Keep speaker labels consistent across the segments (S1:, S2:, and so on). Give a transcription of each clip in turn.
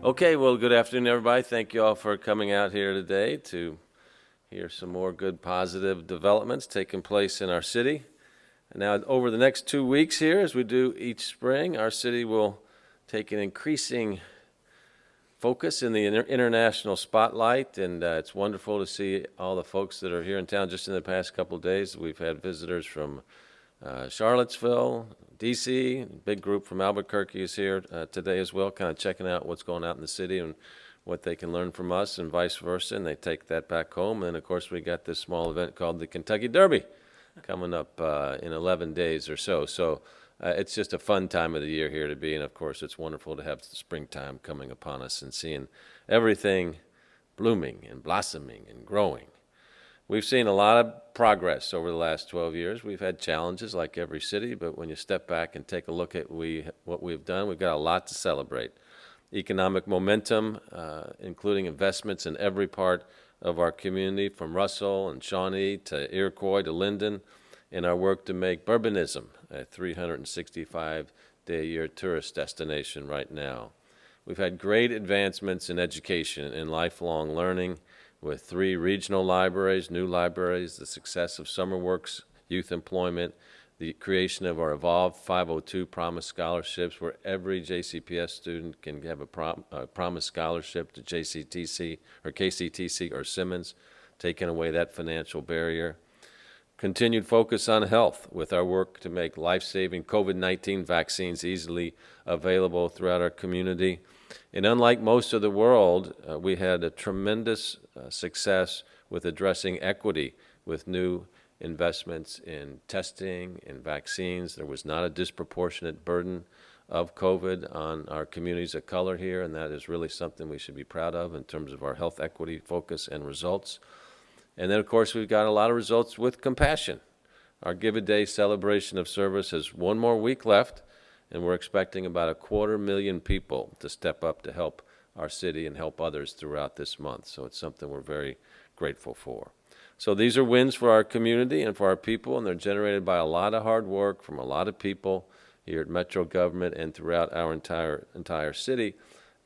S1: Okay, well, good afternoon, everybody. Thank you all for coming out here today to hear some more good, positive developments taking place in our city. And now, over the next 2 weeks here, as we do each spring, our city will take an increasing focus in the international spotlight, and it's wonderful to see all the folks that are here in town. Just in the past couple of days, we've had visitors from Charlottesville, D.C., big group from Albuquerque is here today as well, kind of checking out what's going on in the city and what they can learn from us and vice versa, and they take that back home. And, of course, we got this small event called the Kentucky Derby coming up in 11 days or so. So it's just a fun time of the year here to be, and, of course, it's wonderful to have the springtime coming upon us and seeing everything blooming and blossoming and growing. We've seen a lot of progress over the last 12 years. We've had challenges like every city, but when you step back and take a look at what we've done, we've got a lot to celebrate. Economic momentum, including investments in every part of our community, from Russell and Shawnee to Iroquois to Linden, in our work to make Bourbonism a 365-day-a-year tourist destination right now. We've had great advancements in education and lifelong learning, with 3 regional libraries, new libraries, the success of SummerWorks, youth employment, the creation of our Evolve 502 Promise Scholarships, where every JCPS student can have a Promise Scholarship to JCTC or KCTC or Simmons, taking away that financial barrier. Continued focus on health with our work to make life-saving COVID-19 vaccines easily available throughout our community. And unlike most of the world, we had a tremendous success with addressing equity with new investments in testing and vaccines. There was not a disproportionate burden of COVID on our communities of color here, and that is really something we should be proud of in terms of our health equity focus and results. And then, of course, we've got a lot of results with compassion. Our Give a Day celebration of service has 1 more week left, and we're expecting about 250,000 people to step up to help our city and help others throughout this month. So it's something we're very grateful for. So these are wins for our community and for our people, and they're generated by a lot of hard work from a lot of people here at Metro government and throughout our entire city.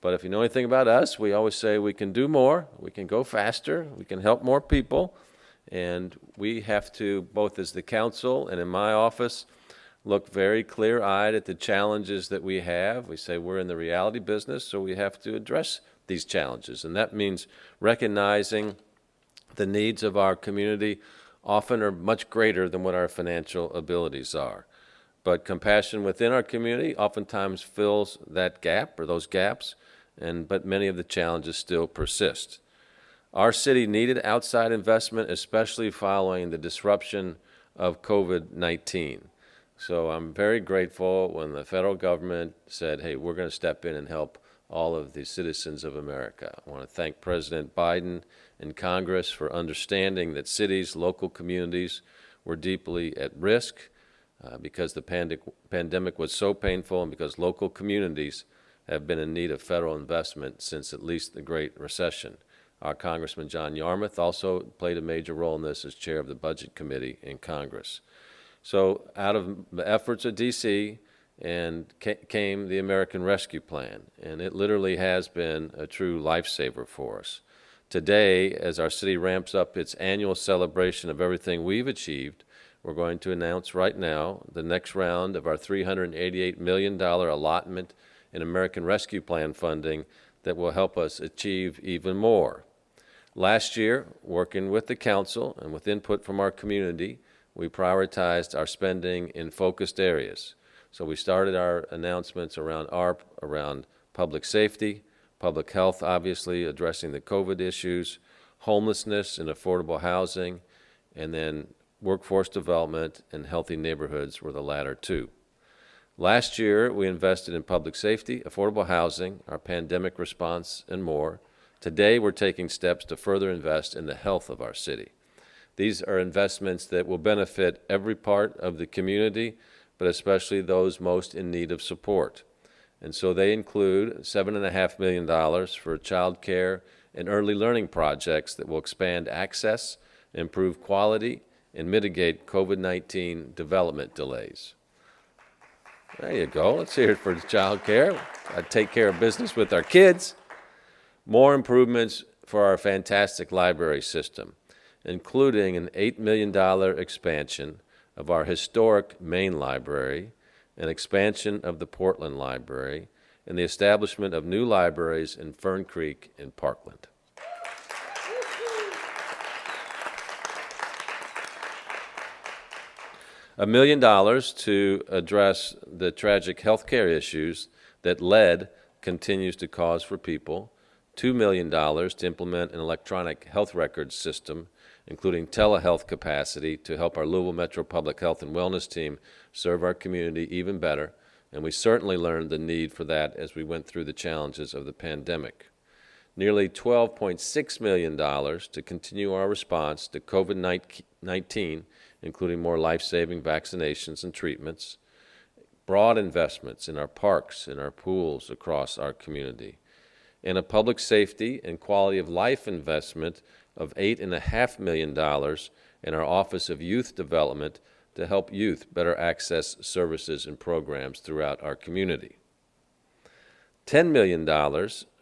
S1: But if you know anything about us, we always say we can do more, we can go faster, we can help more people, and we have to, both as the council and in my office, look very clear-eyed at the challenges that we have. We say we're in the reality business, so we have to address these challenges, and that means recognizing the needs of our community often are much greater than what our financial abilities are. But compassion within our community oftentimes fills that gap or those gaps, but many of the challenges still persist. Our city needed outside investment, especially following the disruption of COVID-19. So I'm very grateful when the federal government said, hey, we're going to step in and help all of the citizens of America. I want to thank President Biden and Congress for understanding that cities, local communities were deeply at risk because the pandemic was so painful and because local communities have been in need of federal investment since at least the Great Recession. Our Congressman John Yarmuth also played a major role in this as chair of the Budget Committee in Congress. So out of the efforts of D.C. came the American Rescue Plan, and it literally has been a true lifesaver for us. Today, as our city ramps up its annual celebration of everything we've achieved, we're going to announce right now the next round of our $388 million allotment in American Rescue Plan funding that will help us achieve even more. Last year, working with the council and with input from our community, we prioritized our spending in focused areas. So we started our announcements around ARP, around public safety, public health, obviously, addressing the COVID issues, homelessness and affordable housing, and then workforce development and healthy neighborhoods were the latter 2. Last year, we invested in public safety, affordable housing, our pandemic response, and more. Today, we're taking steps to further invest in the health of our city. These are investments that will benefit every part of the community, but especially those most in need of support. And so they include $7.5 million for childcare and early learning projects that will expand access, improve quality, and mitigate COVID-19 development delays. There you go. Let's hear it for childcare. I take care of business with our kids. More improvements for our fantastic library system, including an $8 million expansion of our historic main library, an expansion of the Portland Library, and the establishment of new libraries in Fern Creek and Parkland. $1 million to address the tragic healthcare issues that lead continues to cause for people, $2 million to implement an electronic health records system, including telehealth capacity to help our Louisville Metro Public Health and Wellness team serve our community even better, and we certainly learned the need for that as we went through the challenges of the pandemic. Nearly $12.6 million to continue our response to COVID-19, including more life-saving vaccinations and treatments, broad investments in our parks and our pools across our community, and a public safety and quality of life investment of $8.5 million in our Office of Youth Development to help youth better access services and programs throughout our community. $10 million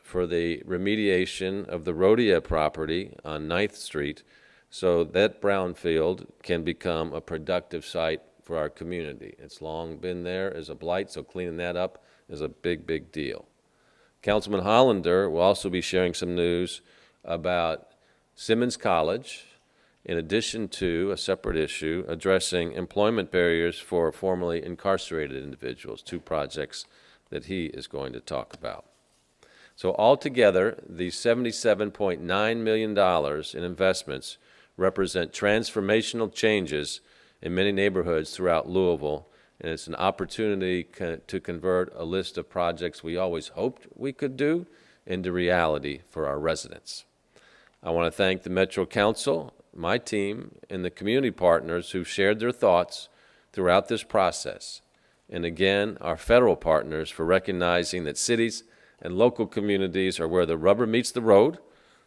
S1: for the remediation of the Rhodia property on 9th Street so that brownfield can become a productive site for our community. It's long been there as a blight, so cleaning that up is a big, big deal. Councilman Hollander will also be sharing some news about Simmons College, in addition to a separate issue addressing employment barriers for formerly incarcerated individuals, two projects that he is going to talk about. So altogether, the $77.9 million in investments represent transformational changes in many neighborhoods throughout Louisville, and it's an opportunity to convert a list of projects we always hoped we could do into reality for our residents. I want to thank the Metro Council, my team, and the community partners who shared their thoughts throughout this process. And again, our federal partners for recognizing that cities and local communities are where the rubber meets the road.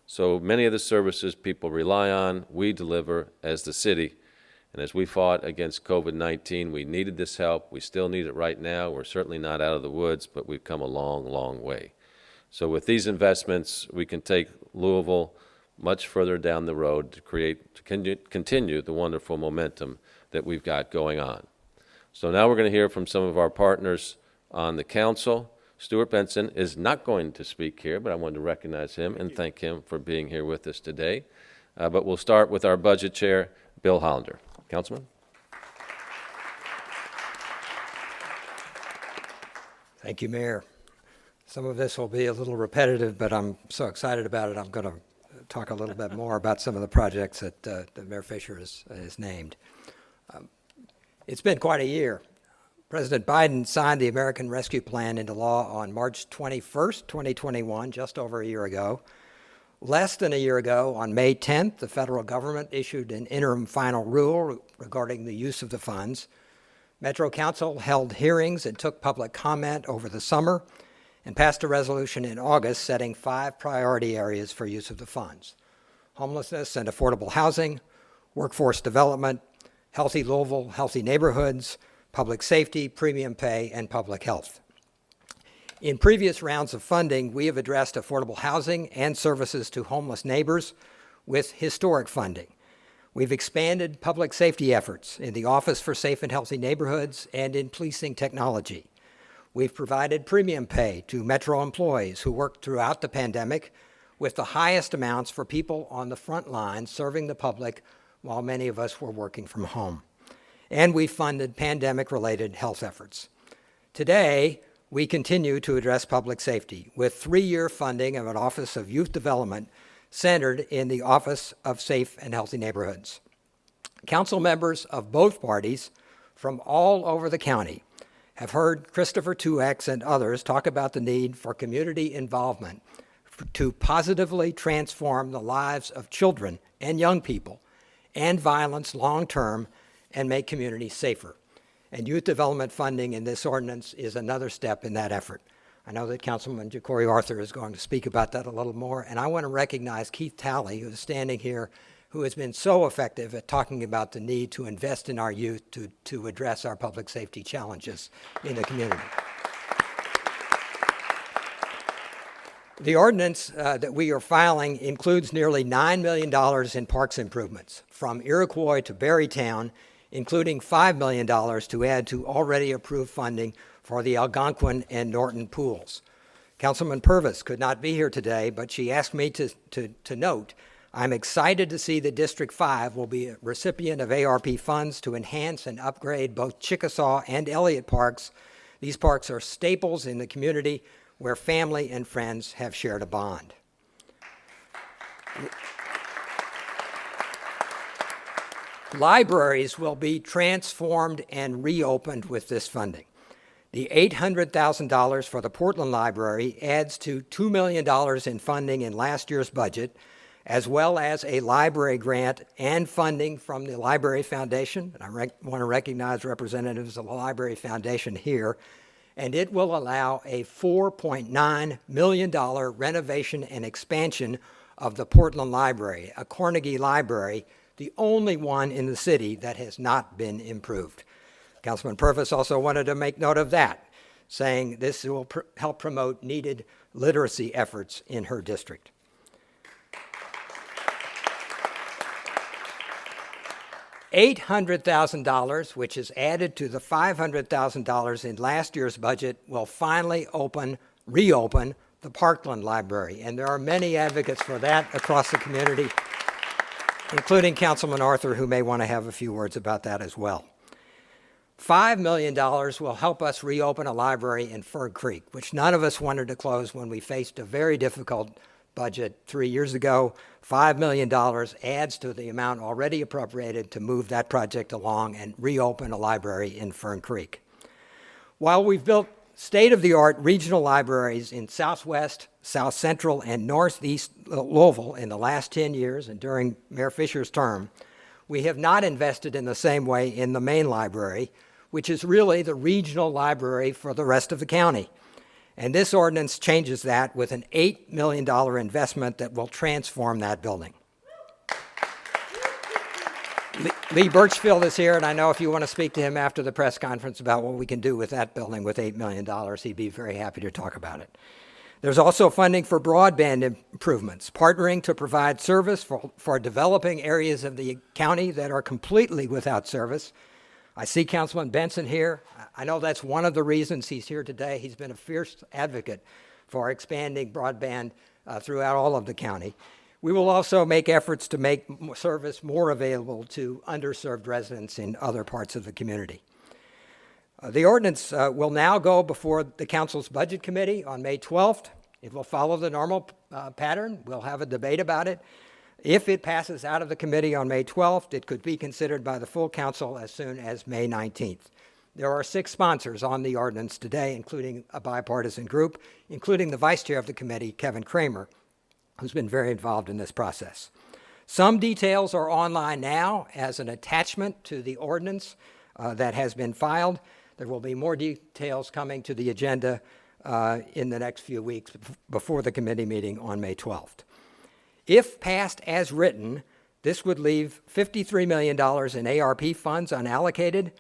S1: So many of the services people rely on, we deliver as the city. And as we fought against COVID-19, we needed this help. We still need it right now. We're certainly not out of the woods, but we've come a long, long way. So with these investments, we can take Louisville much further down the road to continue the wonderful momentum that we've got going on. So now we're going to hear from some of our partners on the council. Stuart Benson is not going to speak here, but I wanted to recognize him and thank him for being here with us today. But we'll start with our budget chair, Bill Hollander. Councilman?
S2: Thank you, Mayor. Some of this will be a little repetitive, but I'm so excited about it, I'm going to talk a little bit more about some of the projects that Mayor Fisher has named. It's been quite a year. President Biden signed the American Rescue Plan into law on March 21st, 2021, just over a year ago. Less than a year ago, on May 10th, the federal government issued an interim final rule regarding the use of the funds. Metro Council held hearings and took public comment over the summer and passed a resolution in August setting 5 priority areas for use of the funds: homelessness and affordable housing, workforce development, healthy Louisville, healthy neighborhoods, public safety, premium pay, and public health. In previous rounds of funding, we have addressed affordable housing and services to homeless neighbors with historic funding. We've expanded public safety efforts in the Office for Safe and Healthy Neighborhoods and in policing technology. We've provided premium pay to Metro employees who worked throughout the pandemic, with the highest amounts for people on the front lines serving the public while many of us were working from home. And we funded pandemic-related health efforts. Today, we continue to address public safety with 3-year funding of an Office of Youth Development centered in the Office of Safe and Healthy Neighborhoods. Council members of both parties from all over the county have heard Christopher Tuex and others talk about the need for community involvement to positively transform the lives of children and young people and violence long-term and make communities safer. And youth development funding in this ordinance is another step in that effort. I know that Councilman Ja'Cory Arthur is going to speak about that a little more, and I want to recognize Keith Talley, who is standing here, who has been so effective at talking about the need to invest in our youth to address our public safety challenges in the community. The ordinance that we are filing includes nearly $9 million in parks improvements, from Iroquois to Berrytown, including $5 million to add to already approved funding for the Algonquin and Norton pools. Councilman Purvis could not be here today, but she asked me to note, I'm excited to see that District 5 will be a recipient of ARP funds to enhance and upgrade both Chickasaw and Elliott parks. These parks are staples in the community where family and friends have shared a bond. Libraries will be transformed and reopened with this funding. The $800,000 for the Portland Library adds to $2 million in funding in last year's budget, as well as a library grant and funding from the Library Foundation. And I want to recognize representatives of the Library Foundation here. And it will allow a $4.9 million renovation and expansion of the Portland Library, a Carnegie Library, the only one in the city that has not been improved. Councilman Purvis also wanted to make note of that, saying this will help promote needed literacy efforts in her district. $800,000, which is added to the $500,000 in last year's budget, will finally reopen the Parkland Library. And there are many advocates for that across the community, including Councilman Arthur, who may want to have a few words about that as well. $5 million will help us reopen a library in Fern Creek, which none of us wanted to close when we faced a very difficult budget 3 years ago. $5 million adds to the amount already appropriated to move that project along and reopen a library in Fern Creek. While we've built state-of-the-art regional libraries in Southwest, South Central, and Northeast Louisville in the last 10 years and during Mayor Fisher's term, we have not invested in the same way in the main library, which is really the regional library for the rest of the county. And this ordinance changes that with an $8 million investment that will transform that building. Lee Birchfield is here, and I know if you want to speak to him after the press conference about what we can do with that building with $8 million, he'd be very happy to talk about it. There's also funding for broadband improvements, partnering to provide service for developing areas of the county that are completely without service. I see Councilman Benson here. I know that's one of the reasons he's here today. He's been a fierce advocate for expanding broadband throughout all of the county. We will also make efforts to make service more available to underserved residents in other parts of the community. The ordinance will now go before the Council's Budget Committee on May 12th. It will follow the normal pattern. We'll have a debate about it. If it passes out of the committee on May 12th, it could be considered by the full council as soon as May 19th. There are 6 sponsors on the ordinance today, including a bipartisan group, including the vice chair of the committee, Kevin Kramer, who's been very involved in this process. Some details are online now as an attachment to the ordinance that has been filed. There will be more details coming to the agenda in the next few weeks before the committee meeting on May 12th. If passed as written, this would leave $53 million in ARP funds unallocated.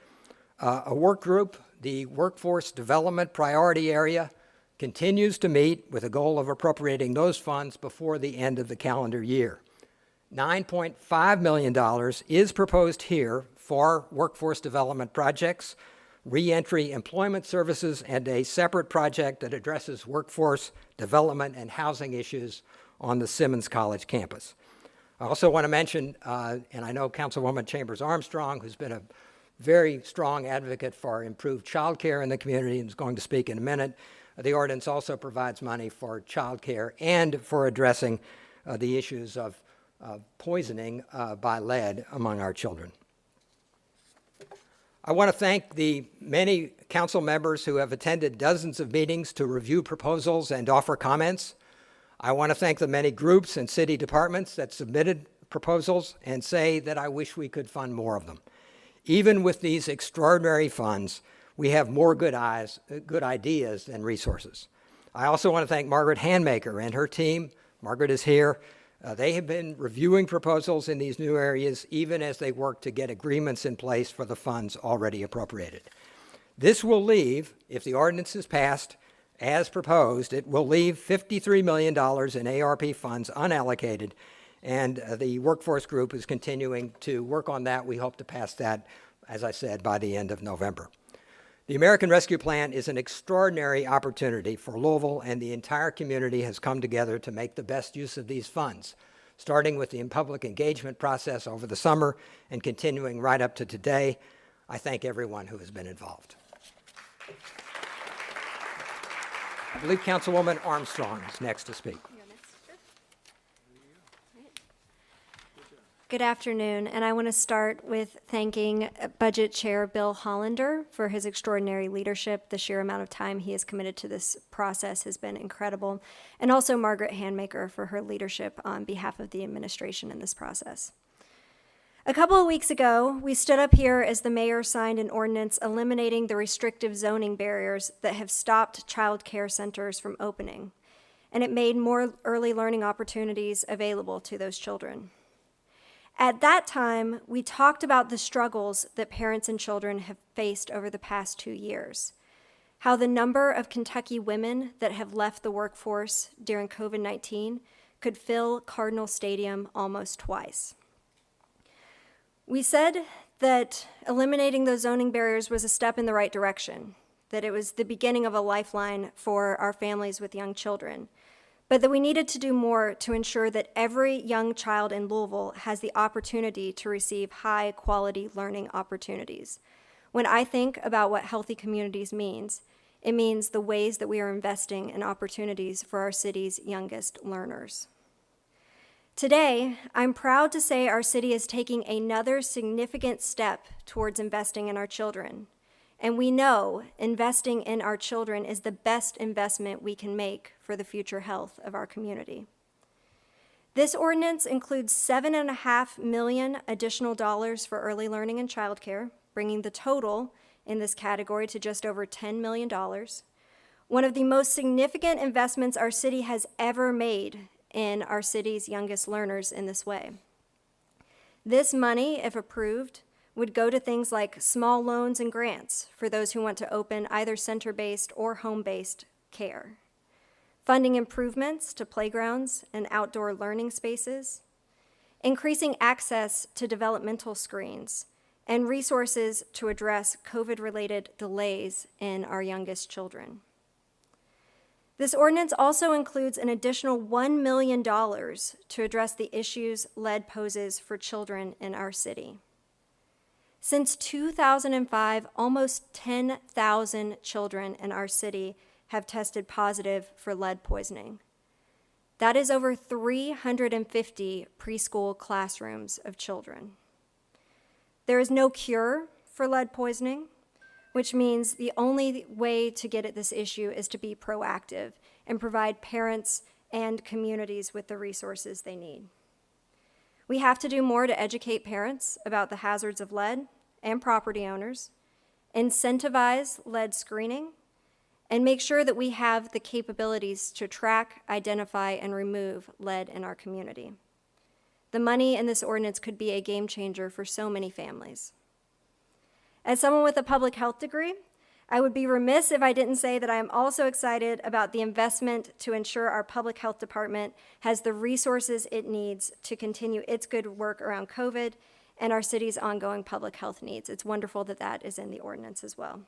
S2: A work group, the Workforce Development Priority Area, continues to meet with a goal of appropriating those funds before the end of the calendar year. $9.5 million is proposed here for workforce development projects, reentry employment services, and a separate project that addresses workforce development and housing issues on the Simmons College campus. I also want to mention, and I know Councilwoman Chambers Armstrong, who's been a very strong advocate for improved childcare in the community and is going to speak in a minute. The ordinance also provides money for childcare and for addressing the issues of poisoning by lead among our children. I want to thank the many council members who have attended dozens of meetings to review proposals and offer comments. I want to thank the many groups and city departments that submitted proposals and say that I wish we could fund more of them. Even with these extraordinary funds, we have more good ideas than resources. I also want to thank Margaret Handmaker and her team. Margaret is here. They have been reviewing proposals in these new areas even as they work to get agreements in place for the funds already appropriated. This will leave, if the ordinance is passed, as proposed, it will leave $53 million in ARP funds unallocated, and the workforce group is continuing to work on that. We hope to pass that, as I said, by the end of November. The American Rescue Plan is an extraordinary opportunity for Louisville, and the entire community has come together to make the best use of these funds, starting with the public engagement process over the summer and continuing right up to today. I thank everyone who has been involved. I believe Councilwoman Armstrong is next to speak.
S3: Good afternoon, and I want to start with thanking Budget Chair Bill Hollander for his extraordinary leadership. The sheer amount of time he has committed to this process has been incredible, and also Margaret Handmaker for her leadership on behalf of the administration in this process. A couple of weeks ago, we stood up here as the mayor signed an ordinance eliminating the restrictive zoning barriers that have stopped child care centers from opening, and it made more early learning opportunities available to those children. At that time, we talked about the struggles that parents and children have faced over the past 2 years, how the number of Kentucky women that have left the workforce during COVID-19 could fill Cardinal Stadium almost twice. We said that eliminating those zoning barriers was a step in the right direction, that it was the beginning of a lifeline for our families with young children, but that we needed to do more to ensure that every young child in Louisville has the opportunity to receive high-quality learning opportunities. When I think about what healthy communities means, it means the ways that we are investing in opportunities for our city's youngest learners. Today, I'm proud to say our city is taking another significant step towards investing in our children. And we know investing in our children is the best investment we can make for the future health of our community. This ordinance includes $7.5 million additional dollars for early learning and childcare, bringing the total in this category to just over $10 million. One of the most significant investments our city has ever made in our city's youngest learners in this way. This money, if approved, would go to things like small loans and grants for those who want to open either center-based or home-based care, funding improvements to playgrounds and outdoor learning spaces, increasing access to developmental screens, and resources to address COVID-related delays in our youngest children. This ordinance also includes an additional $1 million to address the issues lead poses for children in our city. Since 2005, almost 10,000 children in our city have tested positive for lead poisoning. That is over 350 preschool classrooms of children. There is no cure for lead poisoning, which means the only way to get at this issue is to be proactive and provide parents and communities with the resources they need. We have to do more to educate parents about the hazards of lead and property owners, incentivize lead screening, and make sure that we have the capabilities to track, identify, and remove lead in our community. The money in this ordinance could be a game changer for so many families. As someone with a public health degree, I would be remiss if I didn't say that I am also excited about the investment to ensure our public health department has the resources it needs to continue its good work around COVID and our city's ongoing public health needs. It's wonderful that that is in the ordinance as well.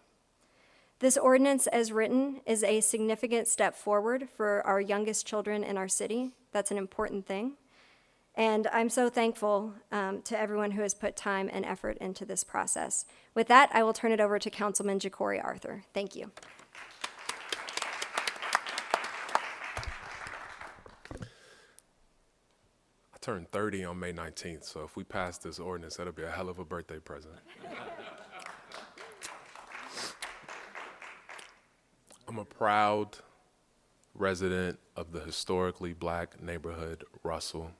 S3: This ordinance, as written, is a significant step forward for our youngest children in our city. That's an important thing. And I'm so thankful to everyone who has put time and effort into this process. With that, I will turn it over to Councilman Ja'Cory Arthur. Thank you.
S4: I turned 30 on May 19th, so if we pass this ordinance, that'll be a hell of a birthday present. I'm a proud resident of the historically black neighborhood, Russell.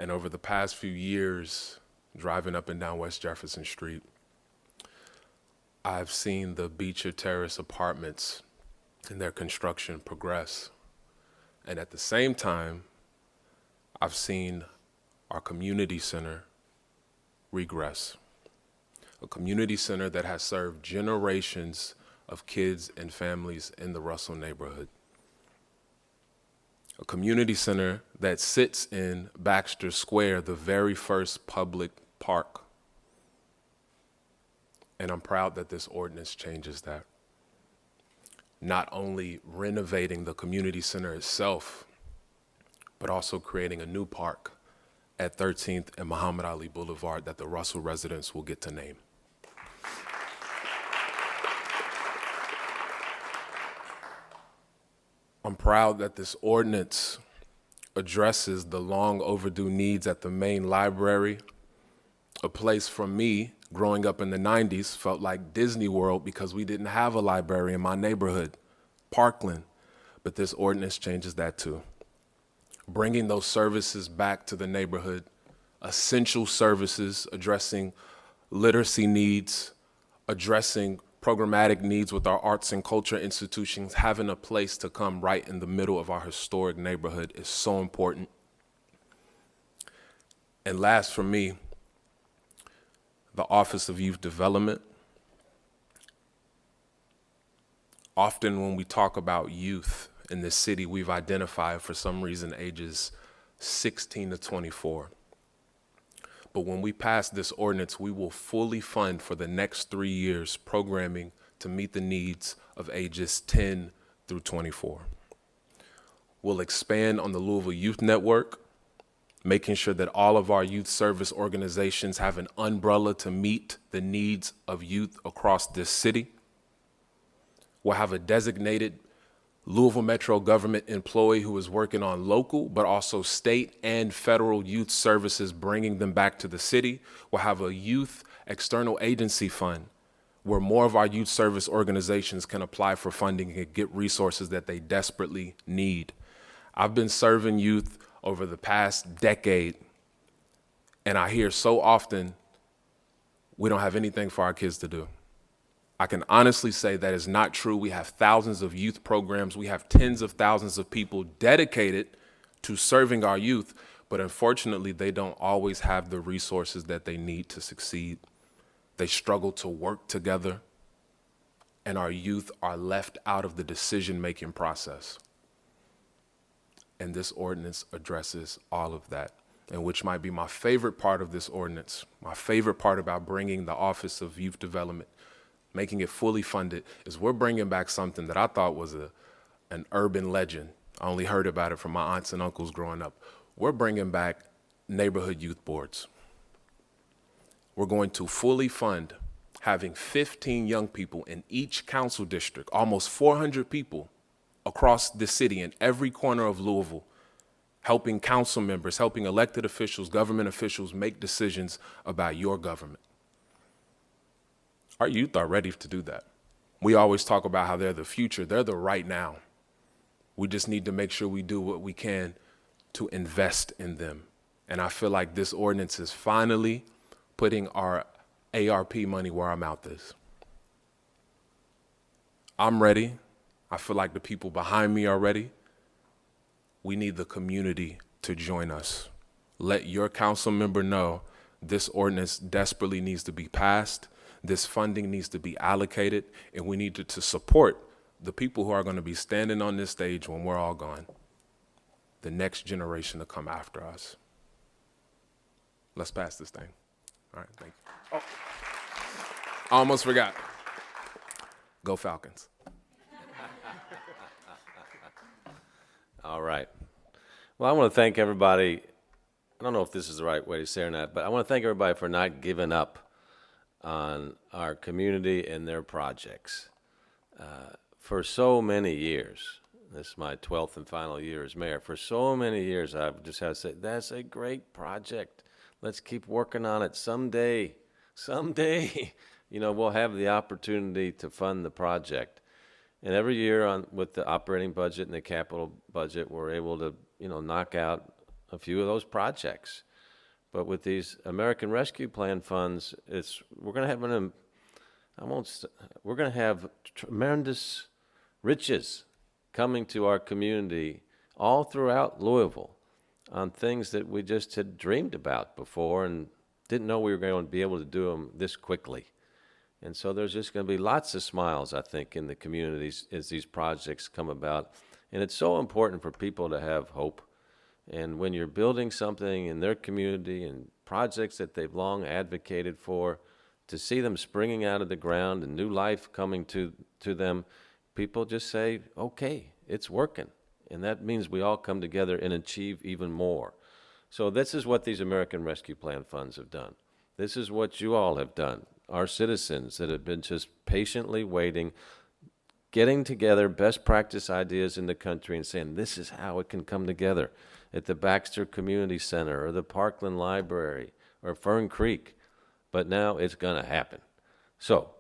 S4: And over the past few years, driving up and down West Jefferson Street, I've seen the Beecher Terrace apartments and their construction progress. And at the same time, I've seen our community center regress. A community center that has served generations of kids and families in the Russell neighborhood. A community center that sits in Baxter Square, the very first public park. And I'm proud that this ordinance changes that. Not only renovating the community center itself, but also creating a new park at 13th and Muhammad Ali Boulevard that the Russell residents will get to name. I'm proud that this ordinance addresses the long overdue needs at the main library, a place for me growing up in the 90s felt like Disney World because we didn't have a library in my neighborhood, Parkland, but this ordinance changes that too. Bringing those services back to the neighborhood, essential services addressing literacy needs, addressing programmatic needs with our arts and culture institutions, having a place to come right in the middle of our historic neighborhood is so important. And last for me, the Office of Youth Development. Often when we talk about youth in this city, we've identified for some reason ages 16 to 24. But when we pass this ordinance, we will fully fund for the next 3 years programming to meet the needs of ages 10 through 24. We'll expand on the Louisville Youth Network, making sure that all of our youth service organizations have an umbrella to meet the needs of youth across this city. We'll have a designated Louisville Metro government employee who is working on local, but also state and federal youth services, bringing them back to the city. We'll have a youth external agency fund where more of our youth service organizations can apply for funding and get resources that they desperately need. I've been serving youth over the past decade, and I hear so often, we don't have anything for our kids to do. I can honestly say that is not true. We have thousands of youth programs. We have tens of thousands of people dedicated to serving our youth, but unfortunately, they don't always have the resources that they need to succeed. They struggle to work together, and our youth are left out of the decision-making process. And this ordinance addresses all of that, and which might be my favorite part of this ordinance, my favorite part about bringing the Office of Youth Development, making it fully funded, is we're bringing back something that I thought was an urban legend. I only heard about it from my aunts and uncles growing up. We're bringing back neighborhood youth boards. We're going to fully fund having 15 young people in each council district, almost 400 people across the city in every corner of Louisville, helping council members, helping elected officials, government officials make decisions about your government. Our youth are ready to do that. We always talk about how they're the future. They're the right now. We just need to make sure we do what we can to invest in them. And I feel like this ordinance is finally putting our ARP money where our mouth is. I'm ready. I feel like the people behind me are ready. We need the community to join us. Let your council member know this ordinance desperately needs to be passed. This funding needs to be allocated, and we need to support the people who are going to be standing on this stage when we're all gone, the next generation to come after us. Let's pass this thing. All right, thank you. Oh, I almost forgot. Go Falcons.
S1: All right. Well, I want to thank everybody. I don't know if this is the right way to say it or not, but I want to thank everybody for not giving up on our community and their projects. For so many years, this is my 12th and final year as mayor, for so many years I've just had to say, that's a great project. Let's keep working on it. Someday, we'll have the opportunity to fund the project. And every year with the operating budget and the capital budget, we're able to, knock out a few of those projects. But with these American Rescue Plan funds, we're going to have tremendous riches coming to our community all throughout Louisville on things that we just had dreamed about before and didn't know we were going to be able to do them this quickly. And so there's just going to be lots of smiles, I think, in the communities as these projects come about. And it's so important for people to have hope. And when you're building something in their community and projects that they've long advocated for, to see them springing out of the ground and new life coming to them, people just say, okay, it's working. And that means we all come together and achieve even more. So this is what these American Rescue Plan funds have done. This is what you all have done, our citizens that have been just patiently waiting, getting together best practice ideas in the country and saying, this is how it can come together at the Baxter Community Center or the Parkland Library or Fern Creek. But now it's going to happen. So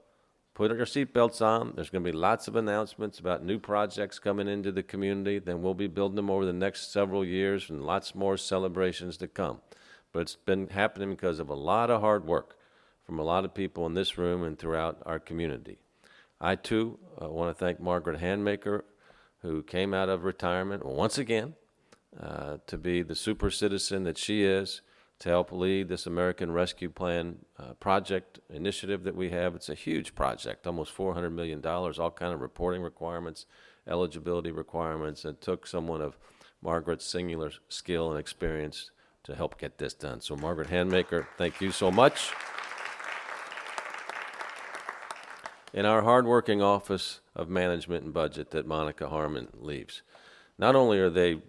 S1: put your seatbelts on. There's going to be lots of announcements about new projects coming into the community. Then we'll be building them over the next several years and lots more celebrations to come. But it's been happening because of a lot of hard work from a lot of people in this room and throughout our community. I, too, want to thank Margaret Handmaker, who came out of retirement once again to be the super citizen that she is, to help lead this American Rescue Plan project initiative that we have. It's a huge project, almost $400 million, all kind of reporting requirements, eligibility requirements. It took someone of Margaret's singular skill and experience to help get this done. So Margaret Handmaker, thank you so much. In our hardworking Office of Management and Budget that Monica Harmon leaves, not only are they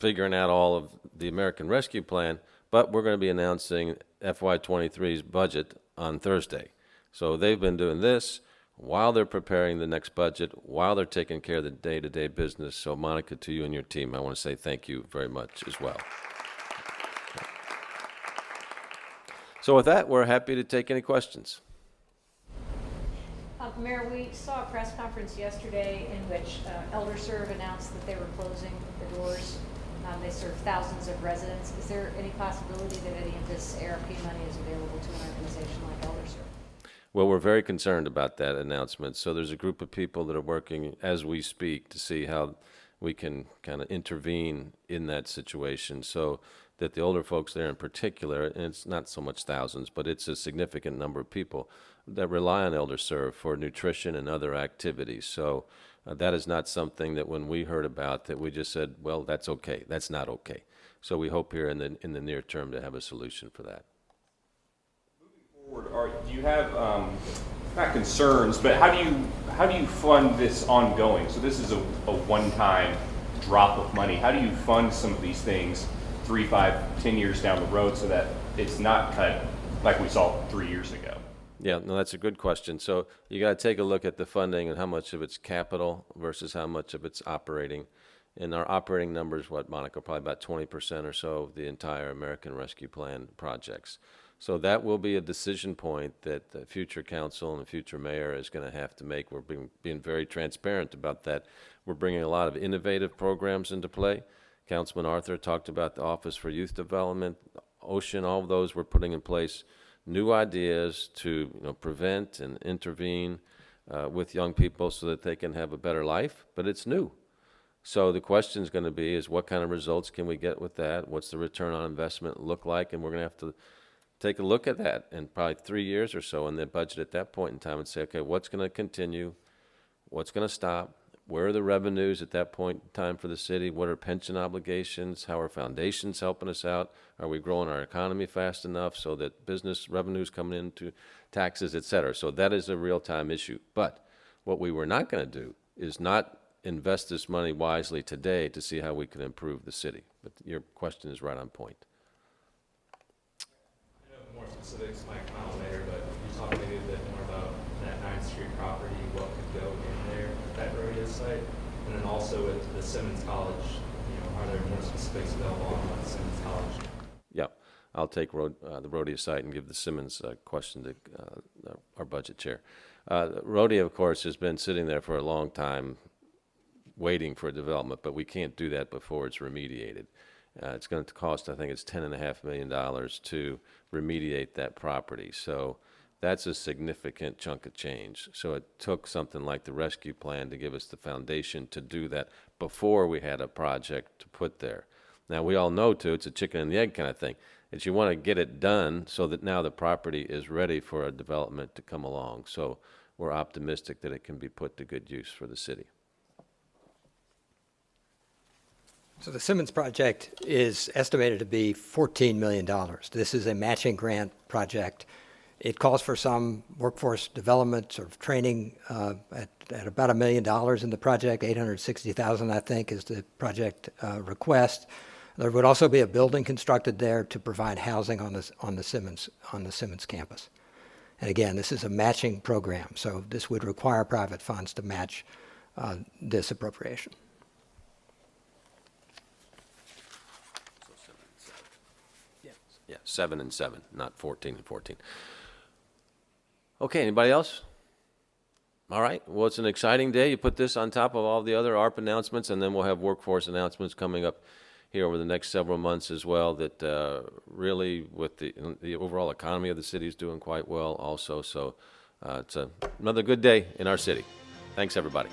S1: figuring out all of the American Rescue Plan, but we're going to be announcing FY23's budget on Thursday. So they've been doing this while they're preparing the next budget, while they're taking care of the day-to-day business. So Monica, to you and your team, I want to say thank you very much as well. So with that, we're happy to take any questions.
S5: Mayor, we saw a press conference yesterday in which ElderServe announced that they were closing the doors. They serve thousands of residents. Is there any possibility that any of this ARP money is available to an organization like ElderServe?
S1: Well, we're very concerned about that announcement. So there's a group of people that are working as we speak to see how we can kind of intervene in that situation so that the older folks there in particular, and it's not so much thousands, but it's a significant number of people that rely on ElderServe for nutrition and other activities. So that is not something that when we heard about that we just said, well, that's okay. That's not okay. So we hope here in the near term to have a solution for that.
S6: Moving forward, do you have not concerns, but how do you fund this ongoing? So this is a one-time drop of money. How do you fund some of these things 3, 5, 10 years down the road so that it's not cut like we saw 3 years ago?
S1: Yeah, no, that's a good question. So you got to take a look at the funding and how much of it's capital versus how much of it's operating. And our operating numbers, what, Monica, probably about 20% or so of the entire American Rescue Plan projects. So that will be a decision point that the future council and the future mayor is going to have to make. We're being very transparent about that. We're bringing a lot of innovative programs into play. Councilman Arthur talked about the Office for Youth Development, Ocean, all of those we're putting in place. New ideas to prevent and intervene with young people so that they can have a better life, but it's new. So the question is going to be is what kind of results can we get with that? What's the return on investment look like? And we're going to have to take a look at that in probably 3 years or so in the budget at that point in time and say, okay, what's going to continue? What's going to stop? Where are the revenues at that point in time for the city? What are pension obligations? How are foundations helping us out? Are we growing our economy fast enough so that business revenues coming into taxes, et cetera? So that is a real-time issue. But what we were not going to do is not invest this money wisely today to see how we can improve the city. But your question is right on point.
S7: I know more specifics might come out later, but can you talk maybe a bit more about that 9th Street property, what could go in there at that rodeo site? And then also at the Simmons College, are there more specifics available on what Simmons College?
S1: Yeah, I'll take the rodeo site and give the Simmons question to our budget chair. Rodeo, of course, has been sitting there for a long time waiting for development, but we can't do that before it's remediated. It's going to cost, I think it's $10.5 million to remediate that property. So that's a significant chunk of change. So it took something like the rescue plan to give us the foundation to do that before we had a project to put there. Now, we all know, too, it's a chicken and the egg kind of thing. It's you want to get it done so that now the property is ready for a development to come along. So we're optimistic that it can be put to good use for the city.
S2: So the Simmons project is estimated to be $14 million. This is a matching grant project. It calls for some workforce development, sort of training at about $1 million in the project. $860,000, I think, is the project request. There would also be a building constructed there to provide housing on the Simmons campus. And again, this is a matching program, so this would require private funds to match this appropriation.
S1: Yeah, 7 and 7, not 14 and 14. Okay, anybody else? All right, well, it's an exciting day. You put this on top of all the other ARP announcements, and then we'll have workforce announcements coming up here over the next several months as well, that really with the overall economy of the city is doing quite well also. So it's another good day in our city. Thanks, everybody.